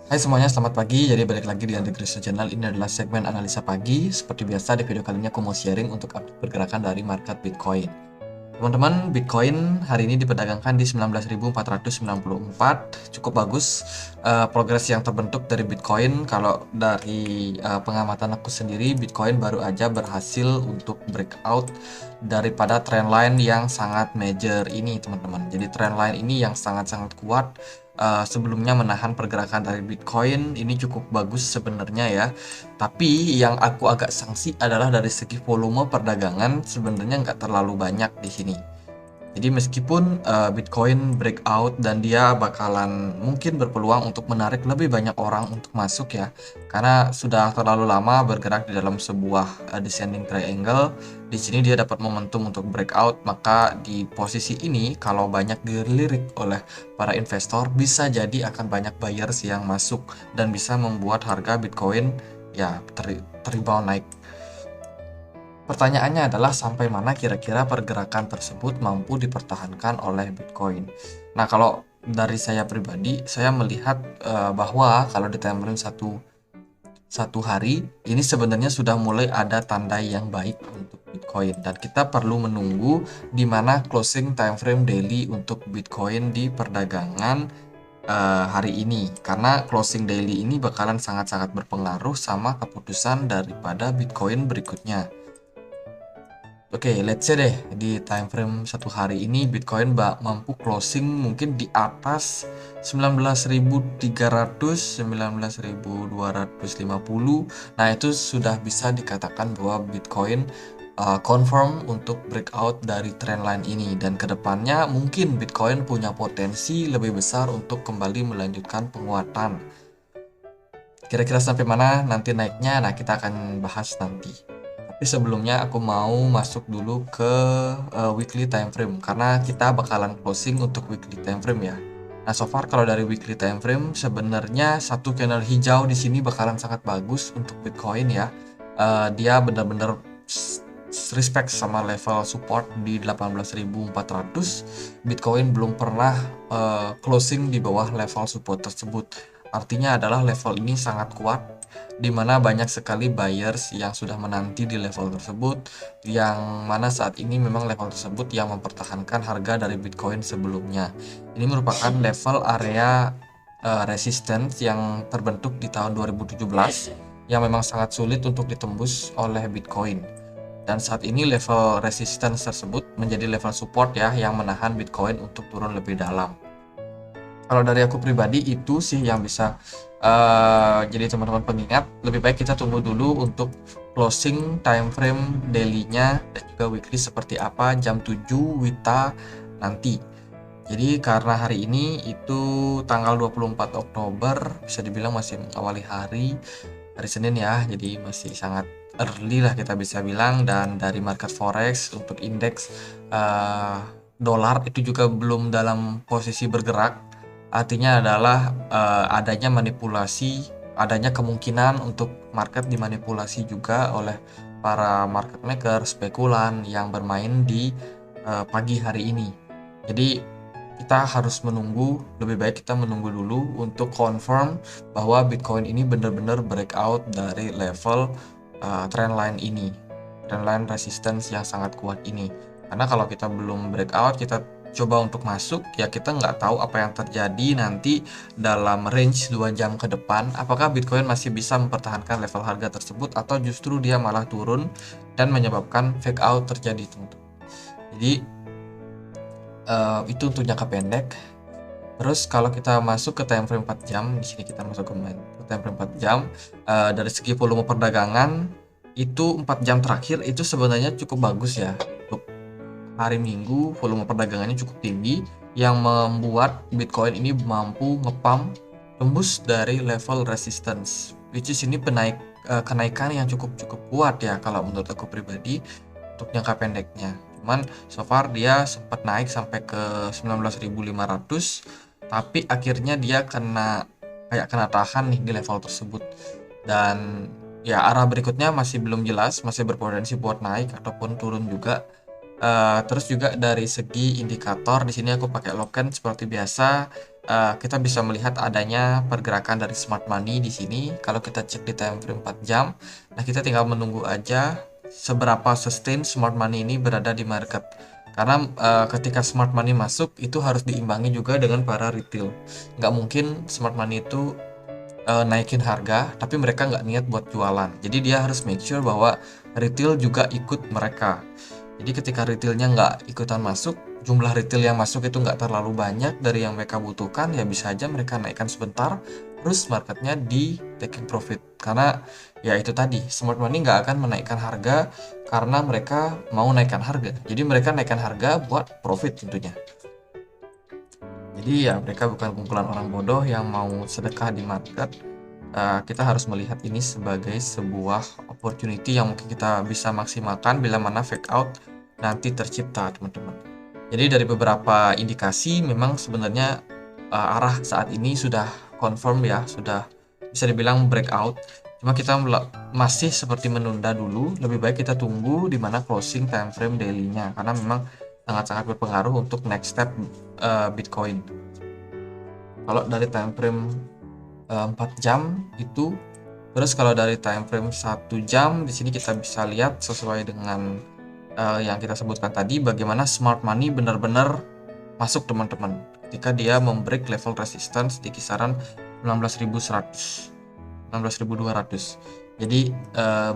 Hai semuanya, selamat pagi. Jadi balik lagi di Anti Kristo Channel. Ini adalah segmen analisa pagi. Seperti biasa di video kali ini aku mau sharing untuk update pergerakan dari market Bitcoin. Teman-teman, Bitcoin hari ini diperdagangkan di 19.494. Cukup bagus progres yang terbentuk dari Bitcoin. Kalau dari pengamatan aku sendiri, Bitcoin baru aja berhasil untuk breakout daripada trendline yang sangat major ini, teman-teman. Jadi trendline ini yang sangat-sangat kuat sebelumnya menahan pergerakan dari Bitcoin ini cukup bagus sebenarnya ya. Tapi yang aku agak sanksi adalah dari segi volume perdagangan sebenarnya nggak terlalu banyak di sini. Jadi meskipun Bitcoin breakout dan dia bakalan mungkin berpeluang untuk menarik lebih banyak orang untuk masuk ya, karena sudah terlalu lama bergerak di dalam sebuah descending triangle. Di sini dia dapat momentum untuk breakout, maka di posisi ini kalau banyak dilirik oleh para investor bisa jadi akan banyak buyers yang masuk dan bisa membuat harga Bitcoin ya rebound naik. Pertanyaannya adalah sampai mana kira-kira pergerakan tersebut mampu dipertahankan oleh Bitcoin. Nah, kalau dari saya pribadi, saya melihat bahwa kalau di time frame satu hari ini sebenarnya sudah mulai ada tanda yang baik untuk Bitcoin dan kita perlu menunggu di mana closing time frame daily untuk Bitcoin di perdagangan hari ini, karena closing daily ini bakalan sangat-sangat berpengaruh sama keputusan daripada Bitcoin berikutnya. Oke, let's say deh di time frame satu hari ini Bitcoin mampu closing mungkin di atas 19.300, 19.250. Nah, itu sudah bisa dikatakan bahwa Bitcoin confirm untuk breakout dari trendline ini, dan kedepannya mungkin Bitcoin punya potensi lebih besar untuk kembali melanjutkan penguatan. Kira-kira sampai mana nanti naiknya? Nah, kita akan bahas nanti. Tapi sebelumnya aku mau masuk dulu ke weekly time frame karena kita bakalan closing untuk weekly time frame ya. Nah, so far kalau dari weekly time frame sebenarnya satu candle hijau di sini bakalan sangat bagus untuk Bitcoin ya. Dia benar-benar respect sama level support di 18.400. Bitcoin belum pernah closing di bawah level support tersebut. Artinya adalah level ini sangat kuat, di mana banyak sekali buyers yang sudah menanti di level tersebut, yang mana saat ini memang level tersebut yang mempertahankan harga dari Bitcoin sebelumnya. Ini merupakan level area resistance yang terbentuk di tahun 2017 yang memang sangat sulit untuk ditembus oleh Bitcoin. Dan saat ini level resistance tersebut menjadi level support ya, yang menahan Bitcoin untuk turun lebih dalam. Kalau dari aku pribadi itu sih yang bisa jadi teman-teman pengingat, lebih baik kita tunggu dulu untuk closing time frame daily-nya dan juga weekly seperti apa jam 7 WITA nanti. Jadi karena hari ini itu tanggal 24 Oktober, bisa dibilang masih mengawali hari Senin ya, jadi masih sangat early lah kita bisa bilang. Dan dari market forex untuk indeks dolar itu juga belum dalam posisi bergerak. Artinya adalah adanya manipulasi, adanya kemungkinan untuk market dimanipulasi juga oleh para market maker, spekulan yang bermain di pagi hari ini. Jadi kita harus menunggu, lebih baik kita menunggu dulu untuk confirm bahwa Bitcoin ini benar-benar breakout dari level trendline ini, trendline resistance yang sangat kuat ini. Karena kalau kita belum breakout, kita coba untuk masuk, ya kita nggak tahu apa yang terjadi nanti dalam range 2 jam ke depan. Apakah Bitcoin masih bisa mempertahankan level harga tersebut atau justru dia malah turun dan menyebabkan fake out terjadi, teman-teman. Jadi itu untuk jangka pendek. Terus kalau kita masuk ke time frame 4 jam, di sini kita masuk ke time frame 4 jam, dari segi volume perdagangan itu 4 jam terakhir itu sebenarnya cukup bagus ya. Untuk hari Minggu volume perdagangannya cukup tinggi yang membuat Bitcoin ini mampu ngepump tembus dari level resistance, which is ini kenaikan yang cukup kuat ya kalau menurut aku pribadi untuk jangka pendeknya. Cuman so far dia sempat naik sampai ke 19.500, tapi akhirnya dia kena tahan nih di level tersebut. Dan ya arah berikutnya masih belum jelas, masih berpotensi buat naik ataupun turun juga. Terus juga dari segi indikator di sini aku pakai Loken seperti biasa. kita bisa melihat adanya pergerakan dari smart money di sini. Kalau kita cek di time frame 4 jam, nah kita tinggal menunggu aja seberapa sustain smart money ini berada di market. Karena ketika smart money masuk itu harus diimbangi juga dengan para retail. Nggak mungkin smart money itu naikin harga tapi mereka nggak niat buat jualan. Jadi dia harus make sure bahwa retail juga ikut mereka. Jadi ketika retailnya nggak ikutan masuk, jumlah retail yang masuk itu nggak terlalu banyak dari yang mereka butuhkan, ya bisa aja mereka naikkan sebentar, terus marketnya di taking profit. Karena ya itu tadi, smart money nggak akan menaikkan harga karena mereka mau naikkan harga. Jadi mereka naikkan harga buat profit tentunya. Jadi ya mereka bukan kumpulan orang bodoh yang mau sedekah di market. Kita harus melihat ini sebagai sebuah opportunity yang mungkin kita bisa maksimalkan bila mana fake out nanti tercipta, teman-teman. Jadi dari beberapa indikasi memang sebenarnya arah saat ini sudah confirm ya, sudah bisa dibilang breakout. Cuma kita masih seperti menunda dulu, lebih baik kita tunggu di mana closing time frame daily-nya karena memang sangat-sangat berpengaruh untuk next step Bitcoin. Kalau dari time frame 4 jam itu, terus kalau dari time frame 1 jam di sini kita bisa lihat sesuai dengan yang kita sebutkan tadi bagaimana smart money benar-benar masuk, teman-teman, ketika dia membreak level resistance di kisaran 19.100 19.200. Jadi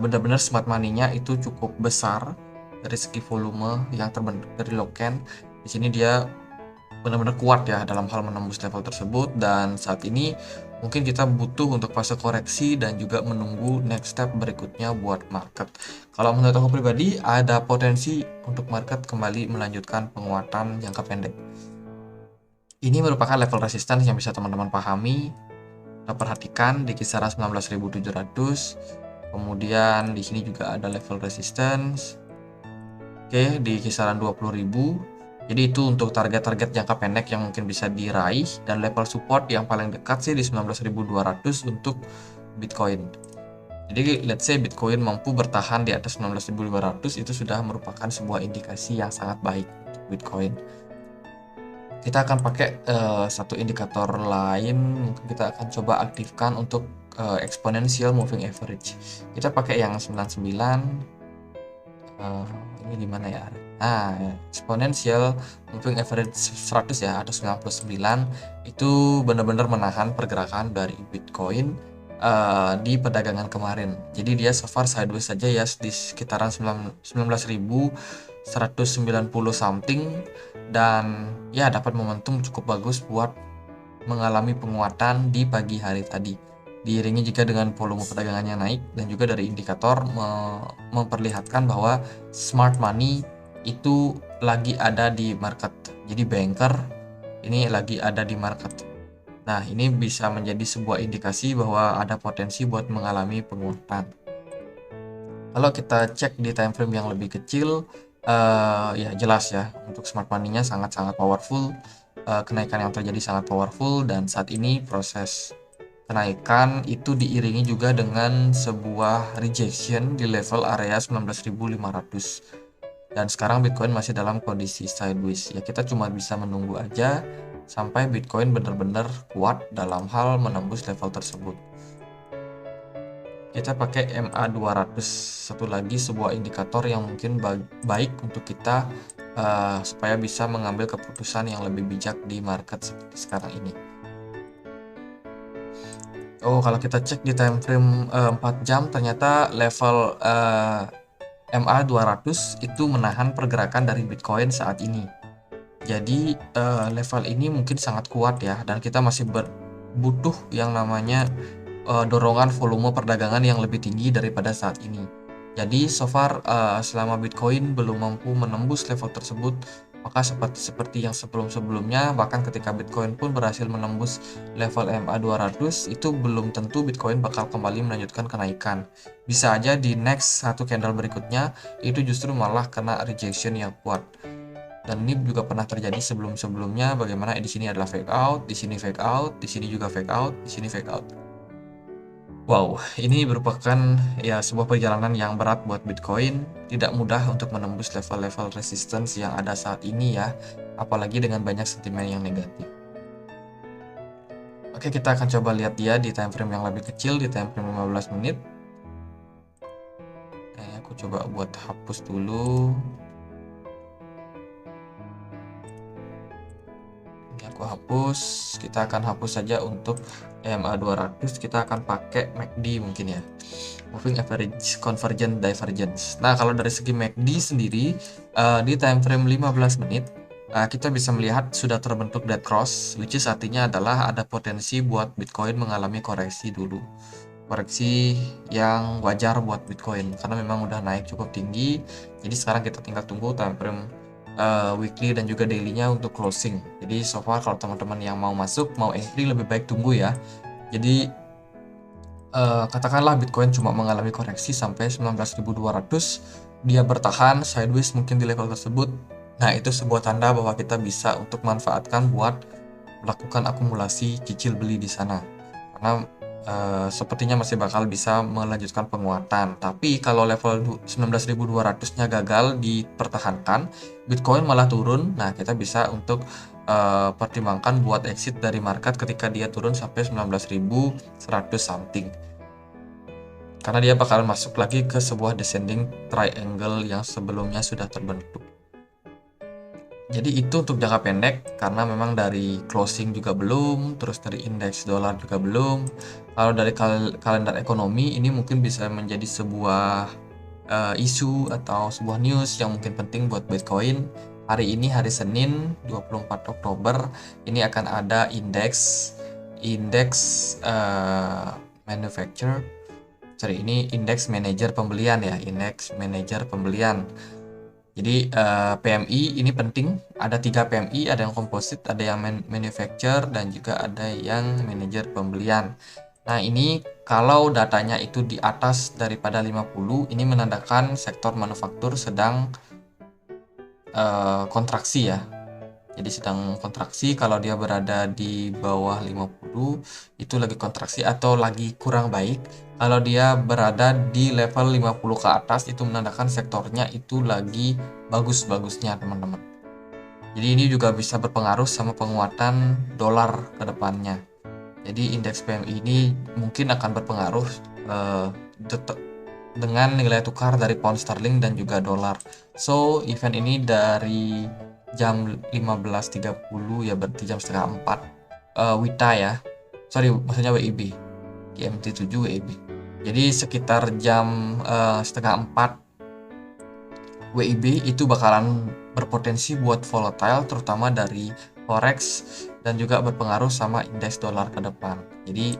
benar-benar smart money-nya itu cukup besar dari segi volume yang terbentuk dari loken. Di sini dia benar-benar kuat ya dalam hal menembus level tersebut, dan saat ini mungkin kita butuh untuk fase koreksi dan juga menunggu next step berikutnya buat market. Kalau menurut aku pribadi ada potensi untuk market kembali melanjutkan penguatan jangka pendek. Ini merupakan level resistance yang bisa teman-teman pahami, kita perhatikan di kisaran 19.700. Kemudian di sini juga ada level resistance. Oke, di kisaran 20.000. Jadi itu untuk target-target jangka pendek yang mungkin bisa diraih, dan level support yang paling dekat sih di 19.200 untuk Bitcoin. Jadi let's say Bitcoin mampu bertahan di atas 19.500, itu sudah merupakan sebuah indikasi yang sangat baik untuk Bitcoin. Kita akan pakai satu indikator lain, mungkin kita akan coba aktifkan untuk exponential moving average. Kita pakai yang 99. Ini di mana ya? Exponential moving average 100 ya, atau 99, itu benar-benar menahan pergerakan dari Bitcoin di perdagangan kemarin. Jadi dia so far sideways saja ya di sekitaran 19.190 something, dan ya dapat momentum cukup bagus buat mengalami penguatan di pagi hari tadi, diiringi juga dengan volume perdagangannya naik, dan juga dari indikator memperlihatkan bahwa smart money itu lagi ada di market. Jadi banker ini lagi ada di market. Nah, ini bisa menjadi sebuah indikasi bahwa ada potensi buat mengalami penguatan. Kalau kita cek di time frame yang lebih kecil, ya jelas ya untuk smart money-nya sangat-sangat powerful. Kenaikan yang terjadi sangat powerful, dan saat ini proses kenaikan itu diiringi juga dengan sebuah rejection di level area 19.500, dan sekarang Bitcoin masih dalam kondisi sideways ya. Kita cuma bisa menunggu aja sampai Bitcoin benar-benar kuat dalam hal menembus level tersebut. Kita pakai MA200, satu lagi sebuah indikator yang mungkin baik untuk kita supaya bisa mengambil keputusan yang lebih bijak di market seperti sekarang ini. Kalau kita cek di time frame 4 jam, ternyata level MA200 itu menahan pergerakan dari Bitcoin saat ini. Jadi level ini mungkin sangat kuat ya, dan kita masih butuh yang namanya dorongan volume perdagangan yang lebih tinggi daripada saat ini. Jadi so far selama Bitcoin belum mampu menembus level tersebut, maka seperti yang sebelum-sebelumnya, bahkan ketika Bitcoin pun berhasil menembus level MA200, itu belum tentu Bitcoin bakal kembali melanjutkan kenaikan. Bisa aja di next satu candle berikutnya itu justru malah kena rejection yang kuat. Dan ini juga pernah terjadi sebelum-sebelumnya, bagaimana di sini adalah fake out, di sini fake out, di sini juga fake out, di sini fake out. Wow, ini merupakan ya sebuah perjalanan yang berat buat Bitcoin. Tidak mudah untuk menembus level-level resistance yang ada saat ini ya, apalagi dengan banyak sentimen yang negatif. Oke, kita akan coba lihat dia di time frame yang lebih kecil, di time frame 15 menit. Aku coba buat hapus dulu. Ini aku hapus. Kita akan hapus saja untuk EMA 200. Kita akan pakai MACD mungkin ya. Moving Average Convergence Divergence. Nah, kalau dari segi MACD sendiri, di time frame 15 menit, kita bisa melihat sudah terbentuk dead cross, which is artinya adalah ada potensi buat Bitcoin mengalami koreksi dulu. Koreksi yang wajar buat Bitcoin, karena memang udah naik cukup tinggi. Jadi sekarang kita tinggal tunggu time frame weekly dan juga daily-nya untuk closing. Jadi so far kalau teman-teman yang mau masuk, mau entry, lebih baik tunggu ya. Jadi katakanlah Bitcoin cuma mengalami koreksi sampai 19.200, dia bertahan sideways mungkin di level tersebut. Nah, itu sebuah tanda bahwa kita bisa untuk manfaatkan buat melakukan akumulasi cicil beli di sana. Karena sepertinya masih bakal bisa melanjutkan penguatan. Tapi kalau level 19.200-nya gagal dipertahankan, Bitcoin malah turun. Nah, kita bisa untuk pertimbangkan buat exit dari market ketika dia turun sampai 19.100 something, karena dia bakalan masuk lagi ke sebuah descending triangle yang sebelumnya sudah terbentuk. Jadi itu untuk jangka pendek, karena memang dari closing juga belum, terus dari indeks dolar juga belum. Kalau dari kalender ekonomi ini mungkin bisa menjadi sebuah isu atau sebuah news yang mungkin penting buat Bitcoin. Hari ini hari Senin 24 Oktober ini akan ada indeks manufacture. Sorry, ini indeks manajer pembelian ya, indeks manajer pembelian. Jadi PMI ini penting, ada 3 PMI, ada yang komposit, ada yang manufacture, dan juga ada yang manajer pembelian. Nah, ini kalau datanya itu di atas daripada 50, ini menandakan sektor manufaktur sedang kontraksi ya. Jadi sedang kontraksi. Kalau dia berada di bawah 50, itu lagi kontraksi atau lagi kurang baik. Kalau dia berada di level 50 ke atas, itu menandakan sektornya itu lagi bagus-bagusnya, teman-teman. Jadi ini juga bisa berpengaruh sama penguatan dolar ke depannya. Jadi indeks PMI ini mungkin akan berpengaruh dengan nilai tukar dari pound sterling dan juga dolar. So, event ini dari jam 15.30 ya, berarti jam setengah 4 WITA ya. Sorry, maksudnya WIB. GMT 7 WIB. Jadi sekitar jam setengah 4 WIB itu bakalan berpotensi buat volatile, terutama dari forex, dan juga berpengaruh sama indeks dolar ke depan. Jadi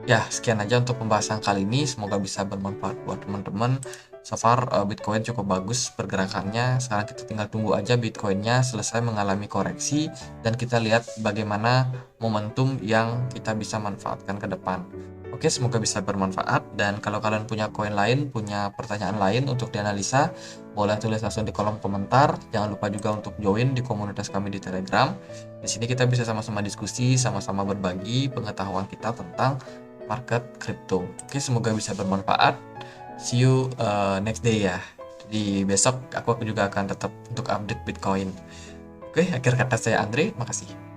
ya, sekian aja untuk pembahasan kali ini. Semoga bisa bermanfaat buat teman-teman. So far Bitcoin cukup bagus pergerakannya. Sekarang kita tinggal tunggu aja Bitcoinnya selesai mengalami koreksi, dan kita lihat bagaimana momentum yang kita bisa manfaatkan ke depan. Oke, semoga bisa bermanfaat. Dan kalau kalian punya koin lain, punya pertanyaan lain untuk dianalisa, boleh tulis langsung di kolom komentar. Jangan lupa juga untuk join di komunitas kami di Telegram. Di sini kita bisa sama-sama diskusi, sama-sama berbagi pengetahuan kita tentang market crypto. Oke, semoga bisa bermanfaat. See you next day ya. Di besok aku juga akan tetap untuk update Bitcoin. Oke, akhir kata saya Andre, makasih.